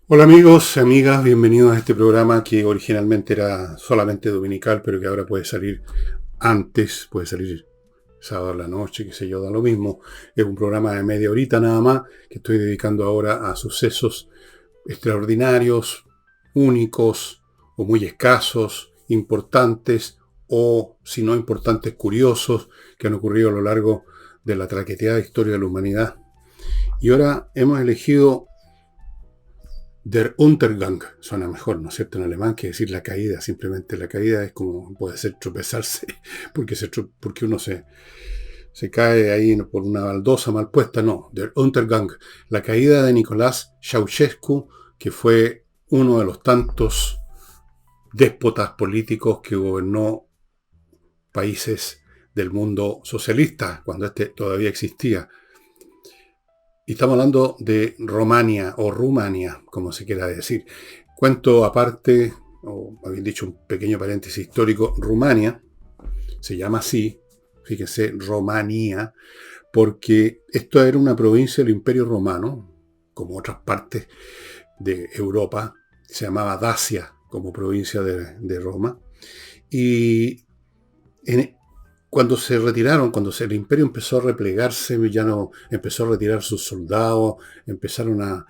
Hola amigos, amigas, bienvenidos a este programa que originalmente era solamente dominical, pero que ahora puede salir antes, puede salir sábado a la noche, qué sé yo, da lo mismo. Es un programa de media horita nada más que estoy dedicando ahora a sucesos extraordinarios, únicos o muy escasos, importantes o, si no importantes, curiosos que han ocurrido a lo largo de la traqueteada historia de la humanidad. Y ahora hemos elegido Der Untergang suena mejor, ¿no es cierto?, en alemán que decir la caída. Simplemente la caída es como puede ser tropezarse, porque uno se cae ahí por una baldosa mal puesta. No, Der Untergang, la caída de Nicolás Ceausescu, que fue uno de los tantos déspotas políticos que gobernó países del mundo socialista, cuando este todavía existía. Y estamos hablando de Romania o Rumania, como se quiera decir. Cuento aparte, o habéis dicho un pequeño paréntesis histórico, Rumania se llama así, fíjense, Romanía, porque esto era una provincia del Imperio Romano, como otras partes de Europa, se llamaba Dacia como provincia de Roma, y en, cuando se retiraron, el imperio empezó a replegarse, ya no empezó a retirar sus soldados, empezaron a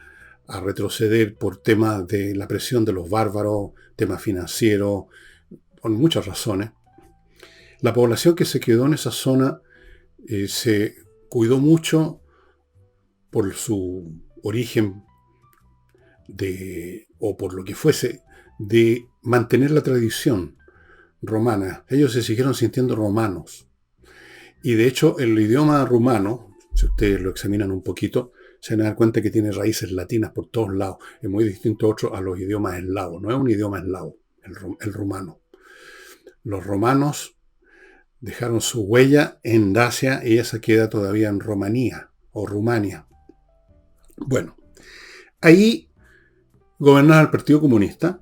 retroceder por temas de la presión de los bárbaros, temas financieros, por muchas razones. La población que se quedó en esa zona se cuidó mucho por su origen o por lo que fuese, de mantener la tradición romana. Ellos se siguieron sintiendo romanos. Y de hecho, el idioma rumano, si ustedes lo examinan un poquito, se van a dar cuenta que tiene raíces latinas por todos lados. Es muy distinto a los idiomas eslavos. No es un idioma eslavo, el rumano. Los romanos dejaron su huella en Dacia y esa queda todavía en Rumanía o Rumania. Bueno, ahí gobernaba el Partido Comunista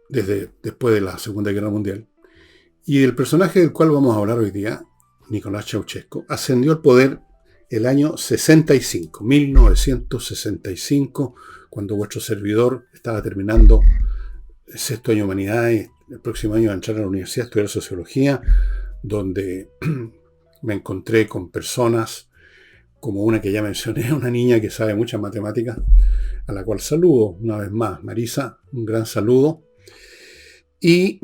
desde después de la Segunda Guerra Mundial. Y el personaje del cual vamos a hablar hoy día, Nicolás Ceausescu, ascendió al poder el año 65, 1965, cuando vuestro servidor estaba terminando el sexto año de humanidades. El próximo año a entrar a la universidad a estudiar sociología, donde me encontré con personas como una que ya mencioné, una niña que sabe muchas matemáticas, a la cual saludo una vez más. Marisa, un gran saludo. Y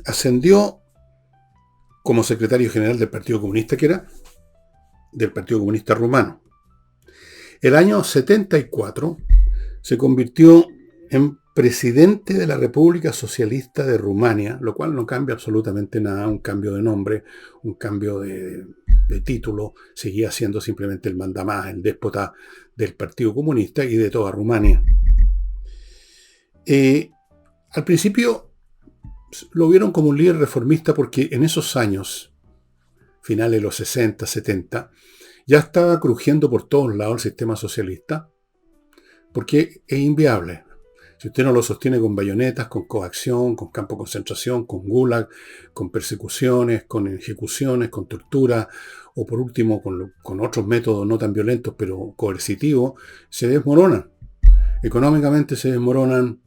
ascendió como secretario general del Partido Comunista, que era del Partido Comunista Rumano. El año 74 se convirtió en presidente de la República Socialista de Rumania, lo cual no cambia absolutamente nada, un cambio de nombre, un cambio de título, seguía siendo simplemente el mandamás, el déspota del Partido Comunista y de toda Rumania. Al principio lo vieron como un líder reformista porque en esos años, finales de los 60, 70, ya estaba crujiendo por todos lados el sistema socialista, porque es inviable. Si usted no lo sostiene con bayonetas, con coacción, con campo de concentración, con gulag, con persecuciones, con ejecuciones, con tortura, o por último con otros métodos no tan violentos pero coercitivos, se desmoronan. Económicamente se desmoronan,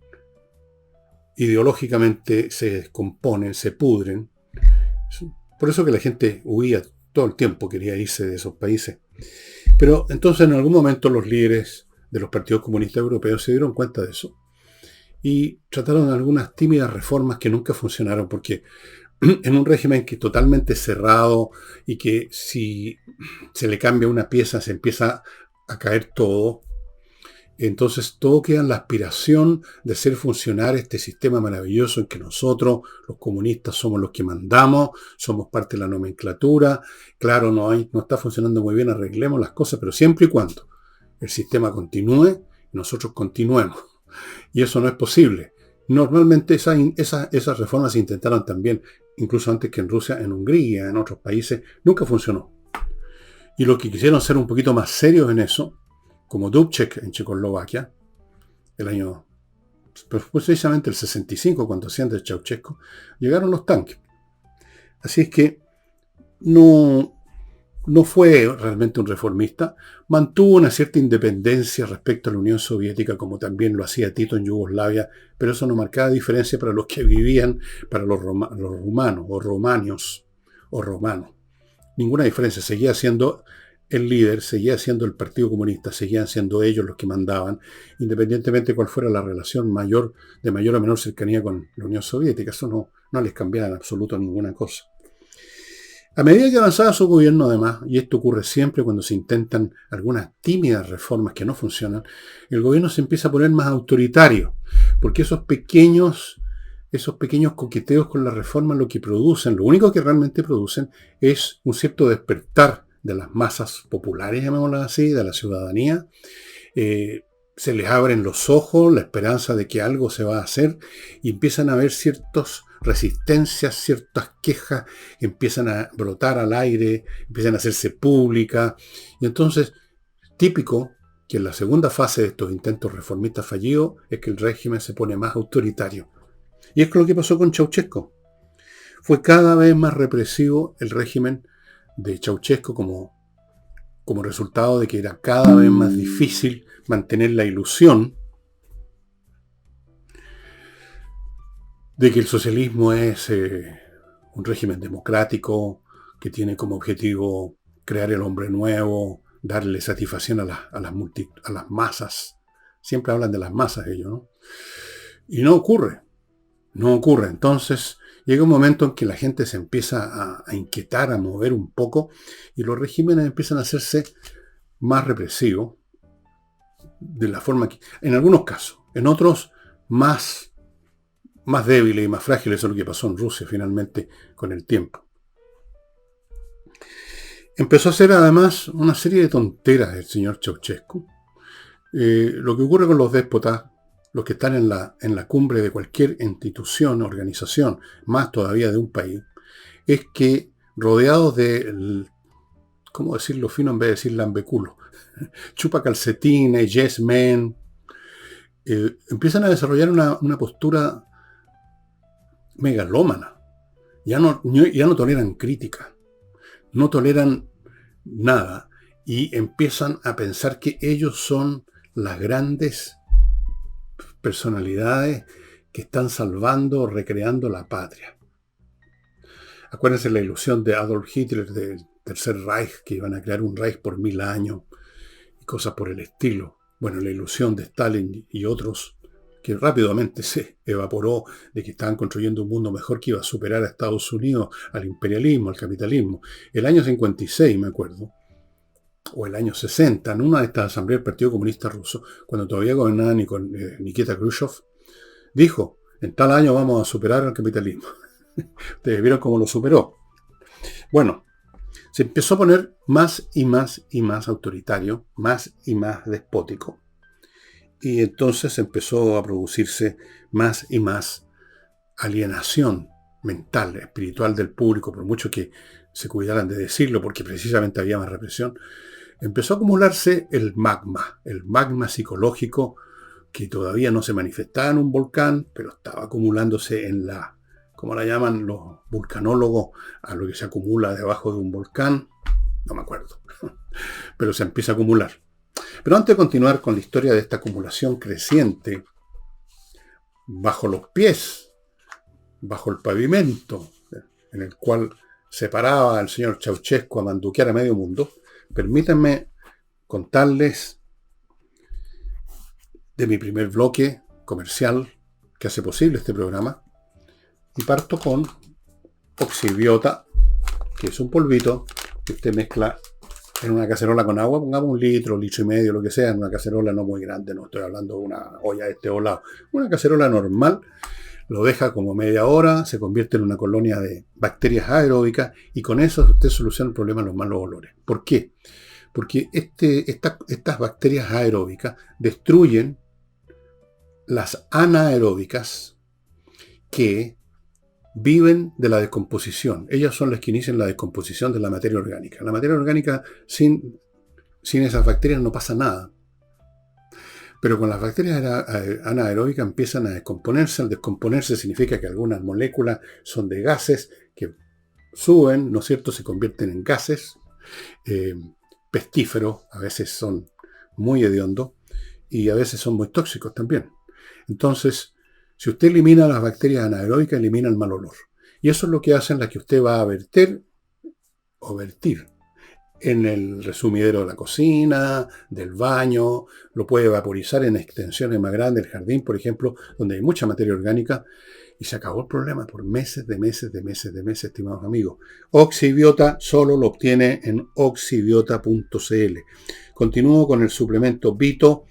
ideológicamente se descomponen, se pudren. Por eso que la gente huía todo el tiempo, quería irse de esos países. Pero entonces en algún momento los líderes de los partidos comunistas europeos se dieron cuenta de eso y trataron algunas tímidas reformas que nunca funcionaron, porque en un régimen que es totalmente cerrado y que si se le cambia una pieza se empieza a caer todo, entonces todo queda en la aspiración de hacer funcionar este sistema maravilloso en que nosotros, los comunistas, somos los que mandamos, somos parte de la nomenclatura. Claro, no está funcionando muy bien, arreglemos las cosas, pero siempre y cuando el sistema continúe, nosotros continuemos. Y eso no es posible. Normalmente esas reformas se intentaron también, incluso antes que en Rusia, en Hungría, en otros países, nunca funcionó. Y los que quisieron ser un poquito más serios en eso, como Dubček en Checoslovaquia, el año, precisamente el 65, cuando hacían del Ceausescu, llegaron los tanques. Así es que no no fue realmente un reformista, mantuvo una cierta independencia respecto a la Unión Soviética, como también lo hacía Tito en Yugoslavia, pero eso no marcaba diferencia para los que vivían, para los rumanos o romanios o romanos. Ninguna diferencia, seguía siendo el líder, seguía siendo el Partido Comunista, seguían siendo ellos los que mandaban, independientemente de cuál fuera la relación de mayor o menor cercanía con la Unión Soviética. Eso no les cambiaba en absoluto ninguna cosa. A medida que avanzaba su gobierno, además, y esto ocurre siempre cuando se intentan algunas tímidas reformas que no funcionan, el gobierno se empieza a poner más autoritario, porque esos pequeños coqueteos con la reforma lo que producen, lo único que realmente producen es un cierto despertar de las masas populares, llamémoslas así, de la ciudadanía. Se les abren los ojos, la esperanza de que algo se va a hacer, y empiezan a haber ciertas resistencias, ciertas quejas, empiezan a brotar al aire, empiezan a hacerse públicas. Y entonces, típico que en la segunda fase de estos intentos reformistas fallidos es que el régimen se pone más autoritario. Y es lo que pasó con Ceausescu. Fue cada vez más represivo el régimen de Ceausescu como resultado de que era cada vez más difícil mantener la ilusión de que el socialismo es un régimen democrático que tiene como objetivo crear el hombre nuevo, darle satisfacción a las masas. Siempre hablan de las masas ellos, ¿no? Y no ocurre. Entonces llega un momento en que la gente se empieza a inquietar, a mover un poco, y los regímenes empiezan a hacerse más represivos, de la forma que, en algunos casos, en otros más débiles y más frágiles. Eso es lo que pasó en Rusia finalmente con el tiempo. Empezó a hacer además una serie de tonteras el señor Ceausescu. Lo que ocurre con los déspotas, los que están en la cumbre de cualquier institución, organización, más todavía de un país, es que rodeados de, ¿cómo decirlo fino en vez de decir lambeculo? Chupa calcetines, yes men, empiezan a desarrollar una postura megalómana. Ya no toleran crítica, no toleran nada, y empiezan a pensar que ellos son las grandes personalidades que están salvando o recreando la patria. Acuérdense la ilusión de Adolf Hitler del Tercer Reich, que iban a crear un Reich por 1000 años y cosas por el estilo. Bueno, la ilusión de Stalin y otros, que rápidamente se evaporó, de que estaban construyendo un mundo mejor que iba a superar a Estados Unidos, al imperialismo, al capitalismo. El año 56, me acuerdo, o el año 60, en una de estas asambleas del Partido Comunista Ruso, cuando todavía gobernaba Nikita Khrushchev, dijo: en tal año vamos a superar al capitalismo. Ustedes vieron cómo lo superó. Bueno, se empezó a poner más y más y más autoritario, más y más despótico. Y entonces empezó a producirse más y más alienación mental, espiritual del público, por mucho que se cuidaran de decirlo, porque precisamente había más represión. Empezó a acumularse el magma psicológico, que todavía no se manifestaba en un volcán, pero estaba acumulándose en como la llaman los vulcanólogos, a lo que se acumula debajo de un volcán. No me acuerdo, pero se empieza a acumular. Pero antes de continuar con la historia de esta acumulación creciente, bajo los pies, bajo el pavimento en el cual se paraba el señor Ceausescu a manduquear a medio mundo, permítanme contarles de mi primer bloque comercial que hace posible este programa, y parto con oxibiota, que es un polvito que usted mezcla en una cacerola con agua, pongamos 1 litro, 1,5 litros, lo que sea, en una cacerola no muy grande, no estoy hablando de una olla de este volado, una cacerola normal. Lo deja como media hora, se convierte en una colonia de bacterias aeróbicas, y con eso usted soluciona el problema de los malos olores. ¿Por qué? Porque estas bacterias aeróbicas destruyen las anaeróbicas, que viven de la descomposición. Ellas son las que inician la descomposición de la materia orgánica. La materia orgánica, sin esas bacterias no pasa nada. Pero con las bacterias anaeróbicas empiezan a descomponerse. Al descomponerse significa que algunas moléculas son de gases que suben, ¿no es cierto?, se convierten en gases. eh, pestíferos, a veces son muy hediondos y a veces son muy tóxicos también. Entonces, si usted elimina las bacterias anaeróbicas, elimina el mal olor. Y eso es lo que hacen las que usted va a verter o vertir en el resumidero de la cocina, del baño, lo puede vaporizar en extensiones más grandes, el jardín, por ejemplo, donde hay mucha materia orgánica, y se acabó el problema por meses, estimados amigos. Oxibiota solo lo obtiene en oxibiota.cl. Continúo con el suplemento Vito,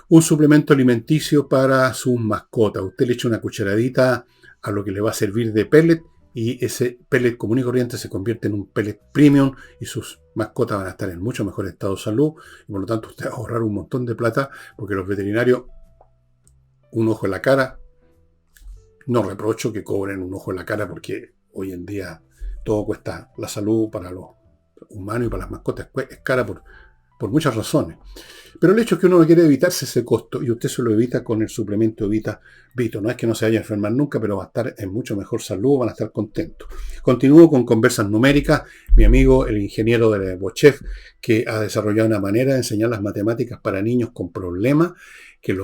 un suplemento alimenticio para sus mascotas. Usted le echa una cucharadita a lo que le va a servir de pellet, y ese pellet común y corriente se convierte en un pellet premium y sus mascotas van a estar en mucho mejor estado de salud y por lo tanto usted va a ahorrar un montón de plata porque los veterinarios, un ojo en la cara, no reprocho que cobren un ojo en la cara porque hoy en día todo cuesta, la salud para los humanos y para las mascotas es cara por muchas razones. Pero el hecho es que uno no quiere evitarse ese costo y usted se lo evita con el suplemento Evita Vito. No es que no se vaya a enfermar nunca, pero va a estar en mucho mejor salud, van a estar contentos. Continúo con conversas numéricas. Mi amigo, el ingeniero de Bochef, que ha desarrollado una manera de enseñar las matemáticas para niños con problemas que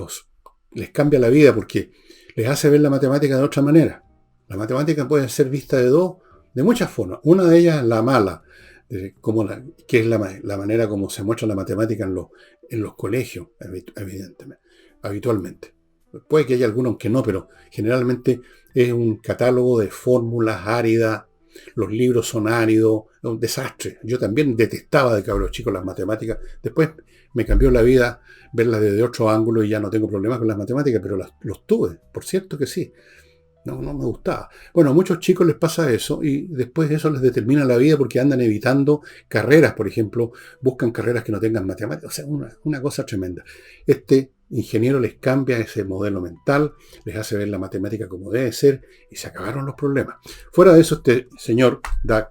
les cambia la vida porque les hace ver la matemática de otra manera. La matemática puede ser vista de muchas formas. Una de ellas es la mala, que es la manera como se muestra la matemática en los colegios, evidentemente, habitualmente. Puede que haya algunos que no, pero generalmente es un catálogo de fórmulas áridas, los libros son áridos, es un desastre. Yo también detestaba de cabros chicos las matemáticas, después me cambió la vida verlas desde otro ángulo y ya no tengo problemas con las matemáticas, pero los tuve, por cierto que sí. No me gustaba. Bueno, a muchos chicos les pasa eso y después eso les determina la vida porque andan evitando carreras, por ejemplo, buscan carreras que no tengan matemáticas. O sea, una cosa tremenda. Este ingeniero les cambia ese modelo mental, les hace ver la matemática como debe ser y se acabaron los problemas. Fuera de eso, este señor Doug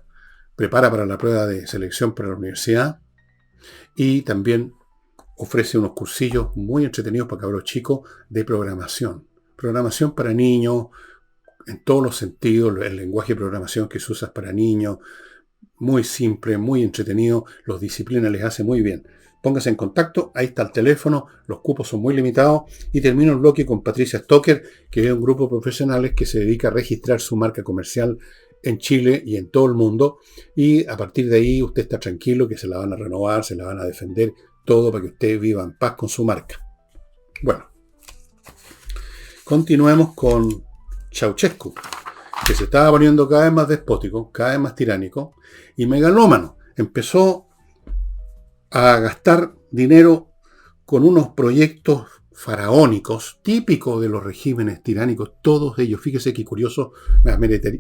prepara para la prueba de selección para la universidad y también ofrece unos cursillos muy entretenidos para cabros chicos de programación. Programación para niños, en todos los sentidos, el lenguaje de programación que se usa para niños, muy simple, muy entretenido, los disciplinas les hace muy bien. Póngase en contacto, ahí está el teléfono, los cupos son muy limitados y termino el bloque con Patricia Stocker, que es un grupo de profesionales que se dedica a registrar su marca comercial en Chile y en todo el mundo y a partir de ahí usted está tranquilo que se la van a renovar, se la van a defender, todo para que usted viva en paz con su marca. Bueno, continuemos con Ceausescu, que se estaba poniendo cada vez más despótico, cada vez más tiránico y megalómano. Empezó a gastar dinero con unos proyectos faraónicos, típicos de los regímenes tiránicos, todos ellos. Fíjese qué curioso,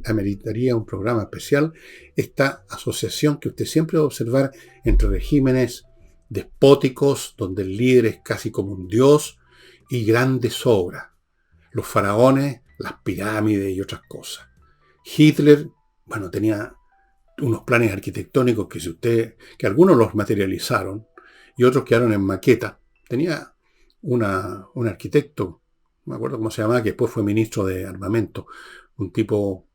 ameritaría un programa especial, esta asociación que usted siempre va a observar entre regímenes despóticos, donde el líder es casi como un dios, y grandes obras. Los faraones, las pirámides y otras cosas. Hitler, bueno, tenía unos planes arquitectónicos que algunos los materializaron y otros quedaron en maqueta. Tenía un arquitecto, no me acuerdo cómo se llamaba, que después fue ministro de armamento, un tipo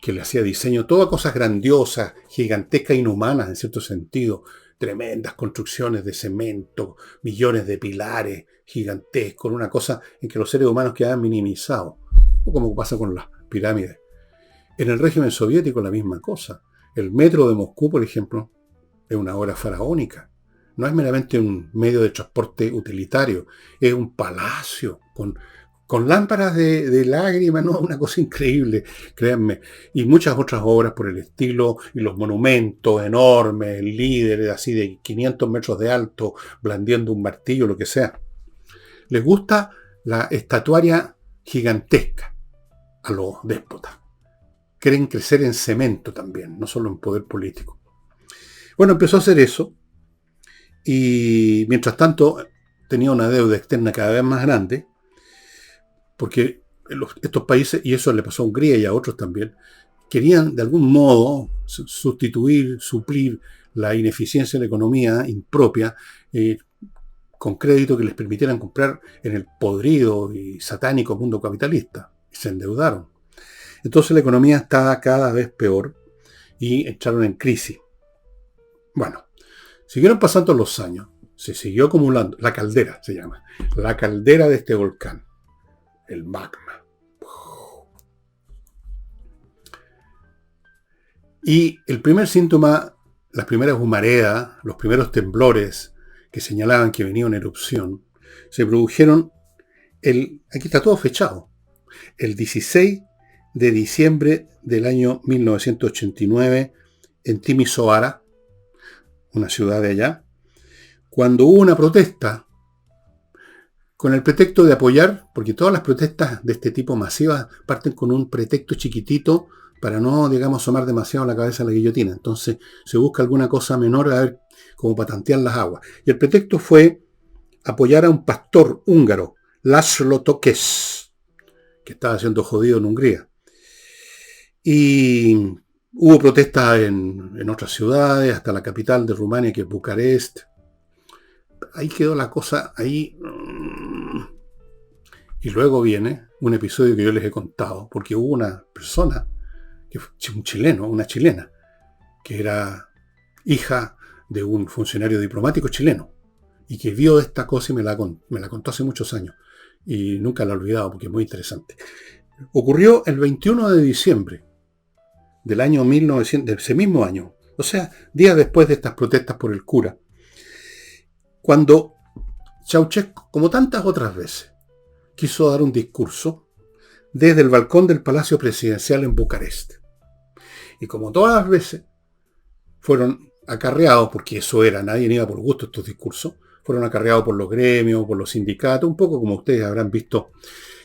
que le hacía diseño, todas cosas grandiosas, gigantescas, inhumanas en cierto sentido, tremendas construcciones de cemento, millones de pilares gigantescos, una cosa en que los seres humanos quedaban minimizados, o como pasa con las pirámides. En el régimen soviético la misma cosa. El metro de Moscú, por ejemplo, es una obra faraónica. No es meramente un medio de transporte utilitario, es un palacio con lámparas de lágrimas, ¿no? Una cosa increíble, créanme. Y muchas otras obras por el estilo, y los monumentos enormes, líderes así de 500 metros de alto, blandiendo un martillo, lo que sea. Les gusta la estatuaria gigantesca a los déspotas. Quieren crecer en cemento también, no solo en poder político. Bueno, empezó a hacer eso y mientras tanto tenía una deuda externa cada vez más grande porque estos países, y eso le pasó a Hungría y a otros también, querían de algún modo suplir la ineficiencia de la economía impropia con crédito que les permitieran comprar en el podrido y satánico mundo capitalista. Y se endeudaron. Entonces la economía estaba cada vez peor y entraron en crisis. Bueno, siguieron pasando los años, se siguió acumulando, la caldera se llama, la caldera de este volcán, el magma. Y el primer síntoma, las primeras humaredas, los primeros temblores que señalaban que venía una erupción, se produjeron, aquí está todo fechado, el 16 de diciembre del año 1989 en Timisoara, una ciudad de allá, cuando hubo una protesta con el pretexto de apoyar, porque todas las protestas de este tipo masivas parten con un pretexto chiquitito para no, digamos, asomar demasiado la cabeza a la guillotina. Entonces se busca alguna cosa menor a ver, como para tantear las aguas. Y el pretexto fue apoyar a un pastor húngaro, László Tokes, que estaba siendo jodido en Hungría. Y hubo protestas en otras ciudades, hasta la capital de Rumania, que es Bucarest. Ahí quedó la cosa, ahí. Y luego viene un episodio que yo les he contado, porque hubo una persona, un chileno, una chilena, que era hija de un funcionario diplomático chileno, y que vio esta cosa y me la contó hace muchos años, y nunca la he olvidado porque es muy interesante. Ocurrió el 21 de diciembre del año 1900, de ese mismo año, o sea, días después de estas protestas por el cura, cuando Ceausescu, como tantas otras veces, quiso dar un discurso desde el balcón del Palacio Presidencial en Bucarest. Y como todas las veces fueron acarreados, porque eso era, nadie iba por gusto estos discursos, fueron acarreados por los gremios, por los sindicatos, un poco como ustedes habrán visto,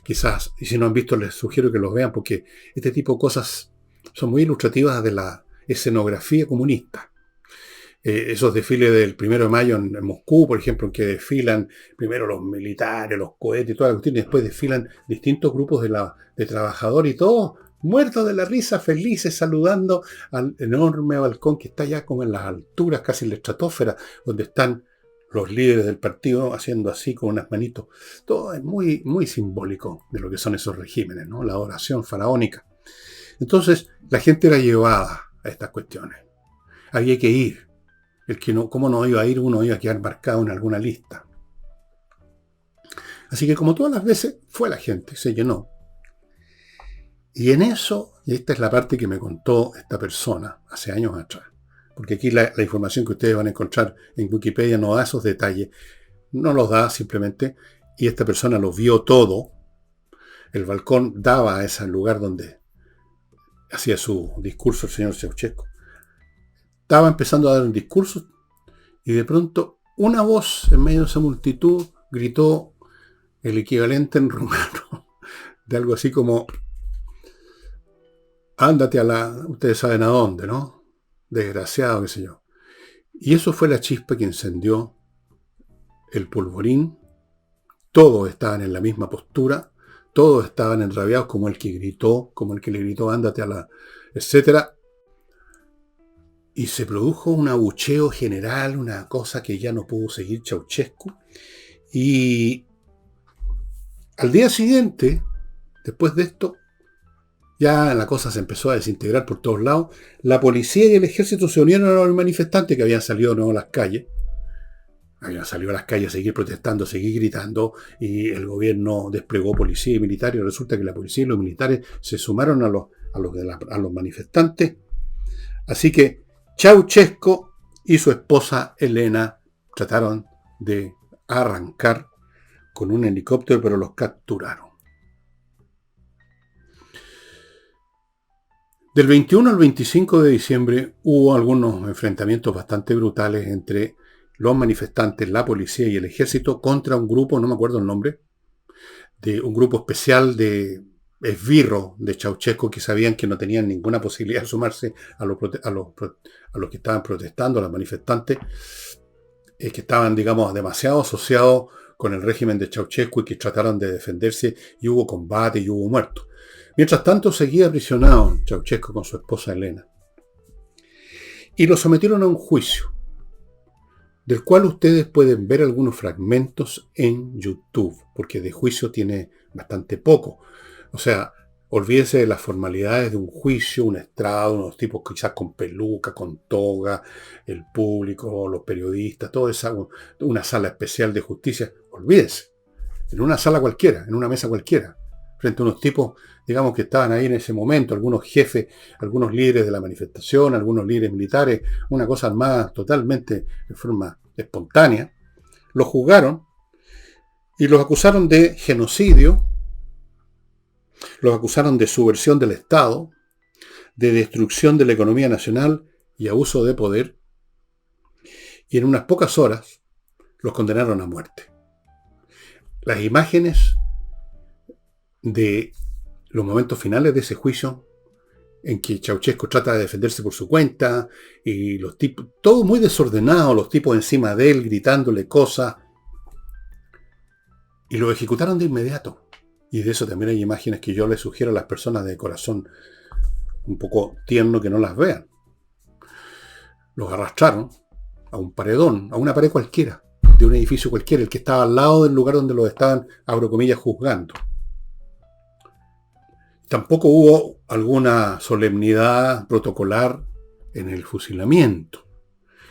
quizás, y si no han visto les sugiero que los vean, porque este tipo de cosas son muy ilustrativas de la escenografía comunista. Esos desfiles del 1 de mayo en Moscú, por ejemplo, en que desfilan primero los militares, los cohetes y toda la cuestión, y después desfilan distintos grupos de trabajadores y todos muertos de la risa, felices, saludando al enorme balcón que está ya como en las alturas, casi en la estratosfera, donde están los líderes del partido haciendo así con unas manitos. Todo es muy, muy simbólico de lo que son esos regímenes, ¿no? La oración faraónica. Entonces, la gente era llevada a estas cuestiones. Había que ir. El que no, ¿cómo no iba a ir? Uno iba a quedar marcado en alguna lista. Así que como todas las veces, fue la gente, se llenó. Y en eso, y esta es la parte que me contó esta persona hace años atrás, porque aquí la información que ustedes van a encontrar en Wikipedia no da esos detalles, no los da simplemente, y esta persona lo vio todo. El balcón daba a ese lugar donde hacía su discurso el señor Ceausescu. Estaba empezando a dar un discurso y de pronto una voz en medio de esa multitud gritó el equivalente en rumano de algo así como ándate ustedes saben a dónde, ¿no? Desgraciado, qué sé yo. Y eso fue la chispa que encendió el polvorín. Todos estaban en la misma postura, todos estaban enrabiados como el que gritó, como el que le gritó ándate etcétera. Y se produjo un abucheo general, una cosa que ya no pudo seguir Ceausescu. Y al día siguiente, después de esto, ya la cosa se empezó a desintegrar por todos lados. La policía y el ejército se unieron a los manifestantes que habían salido de nuevo a las calles. Habían salido a las calles a seguir protestando, a seguir gritando, y el gobierno desplegó policía y militares. Resulta que la policía y los militares se sumaron a los manifestantes. Así que Ceausescu y su esposa Elena trataron de arrancar con un helicóptero, pero los capturaron. Del 21 al 25 de diciembre hubo algunos enfrentamientos bastante brutales entre los manifestantes, la policía y el ejército contra un grupo, no me acuerdo el nombre, de un grupo especial de esbirros de Ceausescu que sabían que no tenían ninguna posibilidad de sumarse a los que estaban protestando, a los manifestantes, que estaban, digamos, demasiado asociados con el régimen de Ceausescu y que trataron de defenderse, y hubo combate y hubo muertos. Mientras tanto, seguía aprisionado Ceausescu con su esposa Elena. Y lo sometieron a un juicio, del cual ustedes pueden ver algunos fragmentos en YouTube, porque de juicio tiene bastante poco. O sea, Olvídese de las formalidades de un juicio, un estrado, unos tipos quizás con peluca, con toga, el público, los periodistas, todo eso, una sala especial de justicia. Olvídese. En una sala cualquiera, en una mesa cualquiera, frente a unos tipos, digamos, que estaban ahí en ese momento, algunos jefes, algunos líderes de la manifestación, algunos líderes militares, una cosa armada totalmente de forma espontánea, los juzgaron y los acusaron de genocidio, los acusaron de subversión del Estado, de destrucción de la economía nacional y abuso de poder, y en unas pocas horas los condenaron a muerte. Las imágenes de los momentos finales de ese juicio, en que Ceausescu trata de defenderse por su cuenta, y los tipos, todo muy desordenado, los tipos encima de él, gritándole cosas, y lo ejecutaron de inmediato. Y de eso también hay imágenes que yo les sugiero a las personas de corazón un poco tierno que no las vean. Los arrastraron a un paredón, a una pared cualquiera, de un edificio cualquiera, el que estaba al lado del lugar donde los estaban, abro comillas, juzgando. Tampoco hubo alguna solemnidad protocolar en el fusilamiento,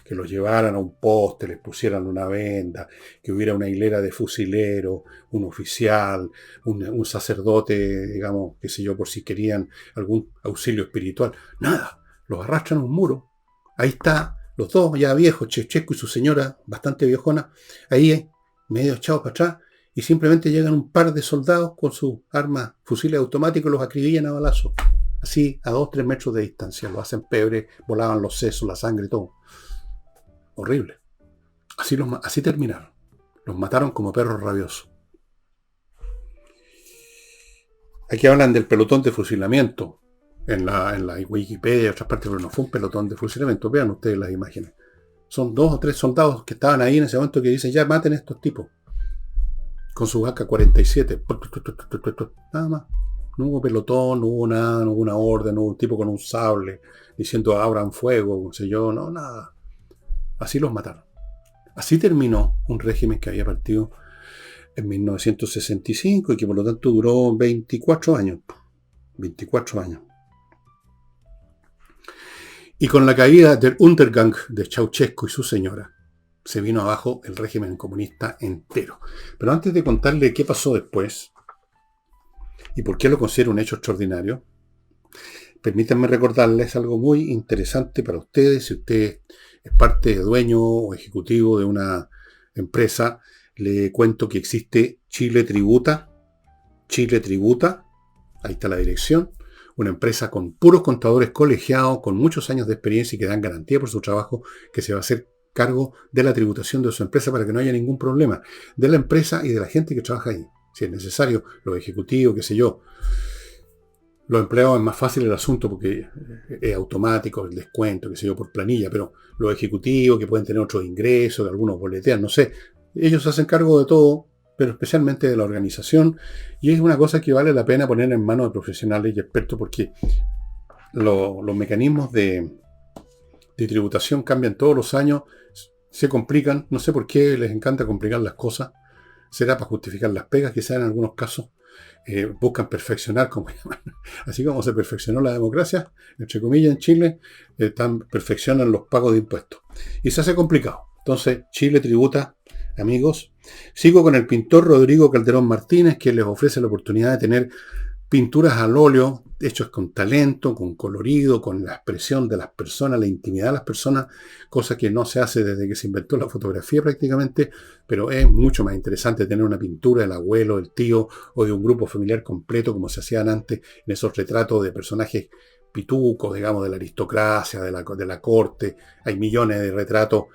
que los llevaran a un poste, les pusieran una venda, que hubiera una hilera de fusileros, un oficial, un sacerdote, digamos, qué sé yo, por si querían algún auxilio espiritual. Nada, los arrastran a un muro. Ahí está, los dos ya viejos, Ceausescu y su señora, bastante viejona, ahí medio echados para atrás, y simplemente llegan un par de soldados con sus armas, fusiles automáticos, los acribillan a balazos. Así, a 2-3 metros de distancia. Lo hacen pebre, volaban los sesos, la sangre, todo. Horrible. Así terminaron. Los mataron como perros rabiosos. Aquí hablan del pelotón de fusilamiento en la Wikipedia y otras partes, pero no fue un pelotón de fusilamiento. Vean ustedes las imágenes. Son 2 o 3 soldados que estaban ahí en ese momento que dicen, ya maten a estos tipos. Con su AK-47. Nada más. No hubo pelotón, no hubo nada, no hubo una orden, no hubo un tipo con un sable diciendo abran fuego, no sé yo, no, nada. Así los mataron. Así terminó un régimen que había partido en 1965 y que por lo tanto duró 24 años. 24 años. Y con la caída del Untergang de Ceausescu y su señora, se vino abajo el régimen comunista entero. Pero antes de contarle qué pasó después y por qué lo considero un hecho extraordinario, permítanme recordarles algo muy interesante para ustedes. Si usted es parte, dueño o ejecutivo de una empresa, le cuento que existe Chile Tributa. Chile Tributa, ahí está la dirección. Una empresa con puros contadores colegiados, con muchos años de experiencia y que dan garantía por su trabajo, que se va a hacer cargo de la tributación de su empresa para que no haya ningún problema de la empresa y de la gente que trabaja ahí. Si es necesario, los ejecutivos, qué sé yo. Los empleados es más fácil el asunto porque es automático el descuento, qué sé yo, por planilla, pero los ejecutivos que pueden tener otros ingresos, algunos boletean, no sé, ellos se hacen cargo de todo, pero especialmente de la organización, y es una cosa que vale la pena poner en manos de profesionales y expertos porque los mecanismos de tributación cambian todos los años, se complican, no sé por qué les encanta complicar las cosas, será para justificar las pegas, quizás en algunos casos buscan perfeccionar, así como se perfeccionó la democracia, entre comillas, en Chile, perfeccionan los pagos de impuestos. Y se hace complicado. Entonces, Chile Tributa, amigos. Sigo con el pintor Rodrigo Calderón Martínez, que les ofrece la oportunidad de tener pinturas al óleo, hechos con talento, con colorido, con la expresión de las personas, la intimidad de las personas, cosa que no se hace desde que se inventó la fotografía prácticamente, pero es mucho más interesante tener una pintura del abuelo, del tío o de un grupo familiar completo, como se hacían antes en esos retratos de personajes pitucos, digamos, de la aristocracia, de la corte. Hay millones de retratos.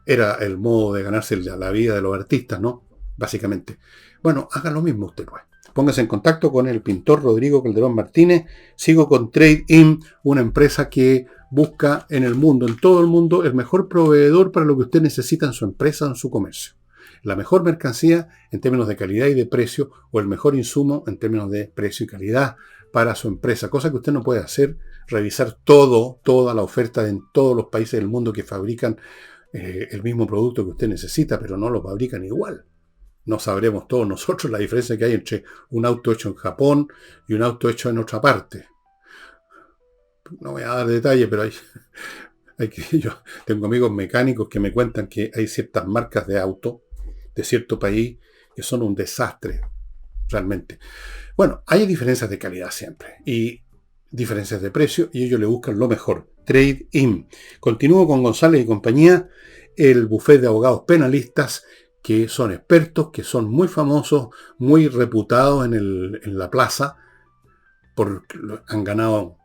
Era el modo de ganarse la vida de los artistas, ¿no? Básicamente. Bueno, haga lo mismo usted, pues. Póngase en contacto con el pintor Rodrigo Calderón Martínez. Sigo con Trade In, una empresa que busca en el mundo, en todo el mundo, el mejor proveedor para lo que usted necesita en su empresa o en su comercio. La mejor mercancía en términos de calidad y de precio, o el mejor insumo en términos de precio y calidad para su empresa. Cosa que usted no puede hacer, revisar toda la oferta en todos los países del mundo que fabrican el mismo producto que usted necesita, pero no lo fabrican igual. no sabremos todos nosotros la diferencia que hay entre un auto hecho en Japón y un auto hecho en otra parte. No voy a dar detalles, pero yo tengo amigos mecánicos que me cuentan que hay ciertas marcas de auto de cierto país que son un desastre, realmente. Bueno, hay diferencias de calidad siempre y diferencias de precio y ellos le buscan lo mejor. Trade-in. Continúo con González y compañía, el bufete de abogados penalistas que son expertos, que son muy famosos, muy reputados en la plaza, han ganado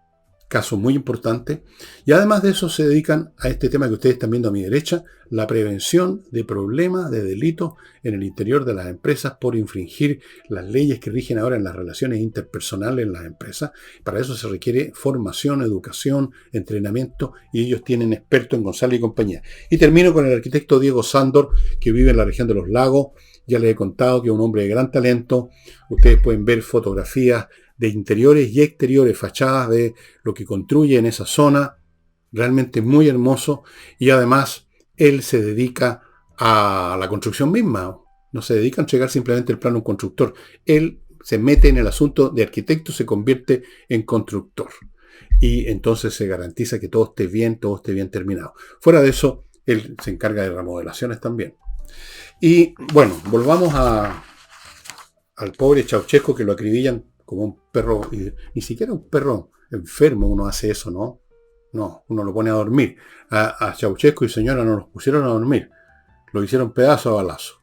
casos muy importantes, y además de eso se dedican a este tema que ustedes están viendo a mi derecha, la prevención de problemas, de delitos en el interior de las empresas por infringir las leyes que rigen ahora en las relaciones interpersonales en las empresas. Para eso se requiere formación, educación, entrenamiento, y ellos tienen expertos en González y compañía. Y termino con el arquitecto Diego Sándor, que vive en la región de los lagos. Ya les he contado que es un hombre de gran talento. Ustedes pueden ver fotografías de interiores y exteriores, fachadas de lo que construye en esa zona, realmente muy hermoso, y además él se dedica a la construcción misma, no se dedica a entregar simplemente el plano a un constructor, él se mete en el asunto de arquitecto, se convierte en constructor, y entonces se garantiza que todo esté bien terminado. Fuera de eso, él se encarga de remodelaciones también. Y bueno, volvamos al pobre Ceausescu, que lo acribillan como un perro, y ni siquiera un perro enfermo uno hace eso, ¿no? No, uno lo pone a dormir. A Ceausescu y señora no los pusieron a dormir, lo hicieron pedazo a balazo.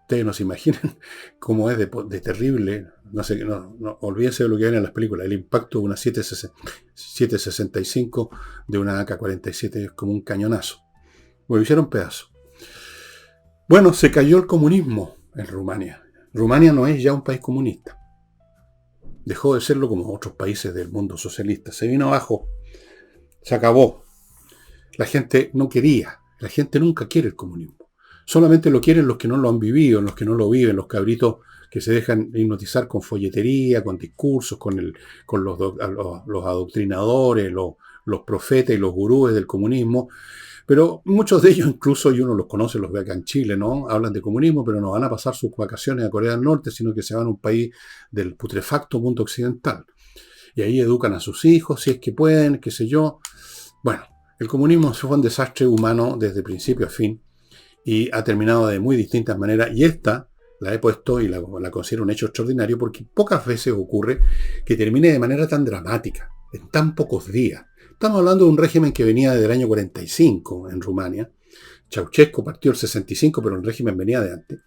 Ustedes no se imaginan cómo es de terrible, no sé, no, olvídense de lo que ven en las películas, el impacto de una 7.65 de una AK-47 es como un cañonazo. Lo hicieron pedazo. Bueno, se cayó el comunismo en Rumania. Rumania no es ya un país comunista. Dejó de serlo como otros países del mundo socialista. Se vino abajo. Se acabó. La gente no quería. La gente nunca quiere el comunismo. Solamente lo quieren los que no lo han vivido, los que no lo viven, los cabritos que se dejan hipnotizar con folletería, con discursos, con los adoctrinadores, los profetas y los gurúes del comunismo. Pero muchos de ellos incluso, y uno los conoce, los ve acá en Chile, ¿no? Hablan de comunismo, pero no van a pasar sus vacaciones a Corea del Norte, sino que se van a un país del putrefacto mundo occidental. Y ahí educan a sus hijos, si es que pueden, qué sé yo. Bueno, el comunismo fue un desastre humano desde principio a fin y ha terminado de muy distintas maneras. Y esta la he puesto y la considero un hecho extraordinario porque pocas veces ocurre que termine de manera tan dramática, en tan pocos días. Estamos hablando de un régimen que venía desde el año 45 en Rumania. Ceausescu partió el 65, pero el régimen venía de antes.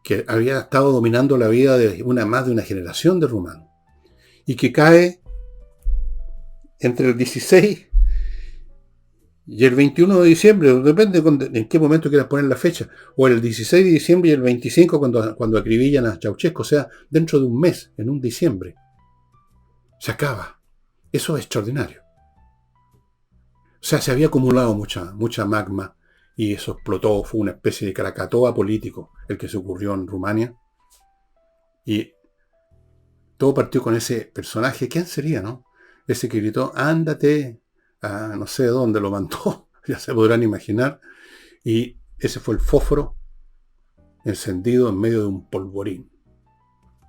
Que había estado dominando la vida de más de una generación de rumanos. Y que cae entre el 16 y el 21 de diciembre, depende en qué momento quieras poner la fecha, o el 16 de diciembre y el 25 cuando acribillan a Ceausescu, o sea, dentro de un mes, en un diciembre. Se acaba. Eso es extraordinario. O sea, se había acumulado mucha magma y eso explotó, fue una especie de Krakatoa político el que se ocurrió en Rumania. Y todo partió con ese personaje, ¿quién sería, no? Ese que gritó, ándate, a no sé dónde lo mandó, ya se podrán imaginar. Y ese fue el fósforo encendido en medio de un polvorín.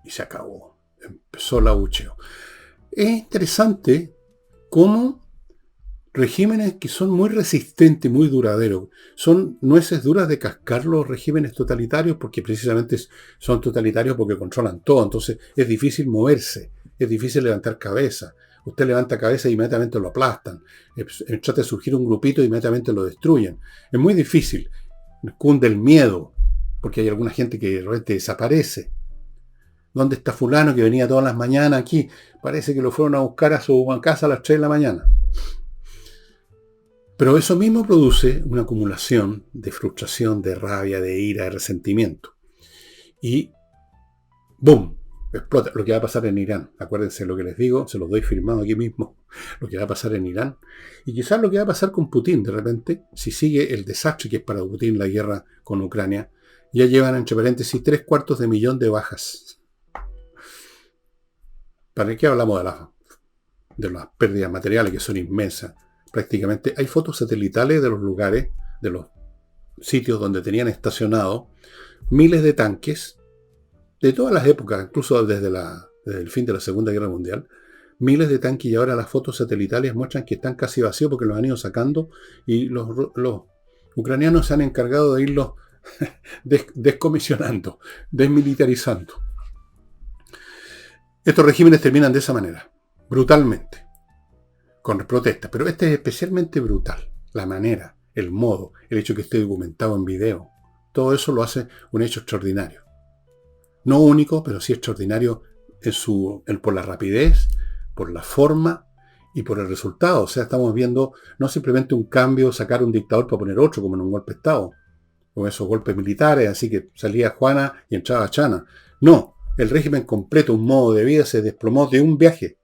Y se acabó. Empezó el abucheo. Es interesante cómo regímenes que son muy resistentes, muy duraderos, son nueces duras de cascar los regímenes totalitarios porque precisamente son totalitarios porque controlan todo. Entonces es difícil moverse, es difícil levantar cabeza. Usted levanta cabeza e inmediatamente lo aplastan. Trata de surgir un grupito e inmediatamente lo destruyen. Es muy difícil. Cunde el miedo porque hay alguna gente que de repente desaparece. ¿Dónde está fulano que venía todas las mañanas aquí? Parece que lo fueron a buscar a su casa a las 3 de la mañana. Pero eso mismo produce una acumulación de frustración, de rabia, de ira, de resentimiento. Y ¡boom! Explota lo que va a pasar en Irán. Acuérdense lo que les digo, se los doy firmado aquí mismo, lo que va a pasar en Irán. Y quizás lo que va a pasar con Putin de repente, si sigue el desastre que es para Putin la guerra con Ucrania, ya llevan entre paréntesis 750.000 de bajas. ¿Para qué hablamos de las pérdidas materiales que son inmensas? Prácticamente hay fotos satelitales de los lugares, de los sitios donde tenían estacionado miles de tanques, de todas las épocas, incluso desde el fin de la Segunda Guerra Mundial, miles de tanques, y ahora las fotos satelitales muestran que están casi vacíos porque los han ido sacando y los ucranianos se han encargado de irlos descomisionando, desmilitarizando. Estos regímenes terminan de esa manera, brutalmente, con protestas, pero este es especialmente brutal, la manera, el modo, el hecho que esté documentado en video, todo eso lo hace un hecho extraordinario. No único, pero sí extraordinario por la rapidez, por la forma y por el resultado. O sea, estamos viendo no simplemente un cambio, sacar un dictador para poner otro, como en un golpe de Estado, con esos golpes militares, así que salía Juana y entraba Chana. No, el régimen completo, un modo de vida, se desplomó de un viaje.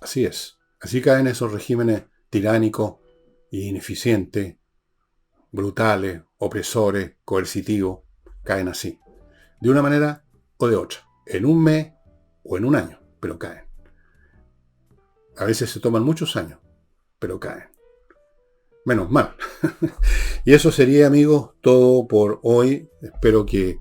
Así es. Así caen esos regímenes tiránicos e ineficientes, brutales, opresores, coercitivos, caen así. De una manera o de otra. En un mes o en un año, pero caen. A veces se toman muchos años, pero caen. Menos mal. Y eso sería, amigos, todo por hoy. Espero que,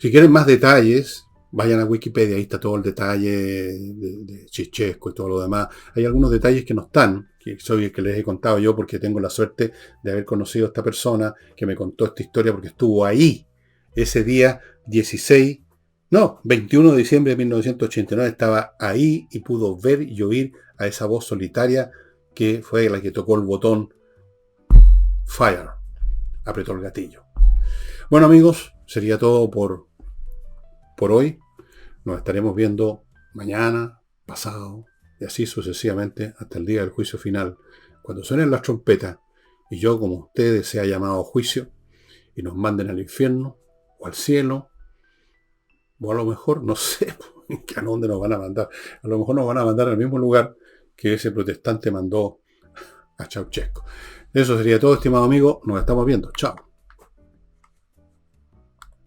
si quieren más detalles, vayan a Wikipedia. Ahí está todo el detalle de Ceausescu y todo lo demás. Hay algunos detalles que no están, que soy el que les he contado yo porque tengo la suerte de haber conocido a esta persona que me contó esta historia porque estuvo ahí ese día 21 de diciembre de 1989, estaba ahí y pudo ver y oír a esa voz solitaria que fue la que tocó el botón Fire, apretó el gatillo. Bueno, amigos, sería todo por hoy. Nos estaremos viendo mañana, pasado y así sucesivamente hasta el día del juicio final, cuando suenen las trompetas y yo, como ustedes, sea llamado a juicio y nos manden al infierno o al cielo, o a lo mejor, no sé a dónde nos van a mandar. A lo mejor nos van a mandar al mismo lugar que ese protestante mandó a Ceausescu. Eso sería todo, estimado amigo. Nos estamos viendo. Chao.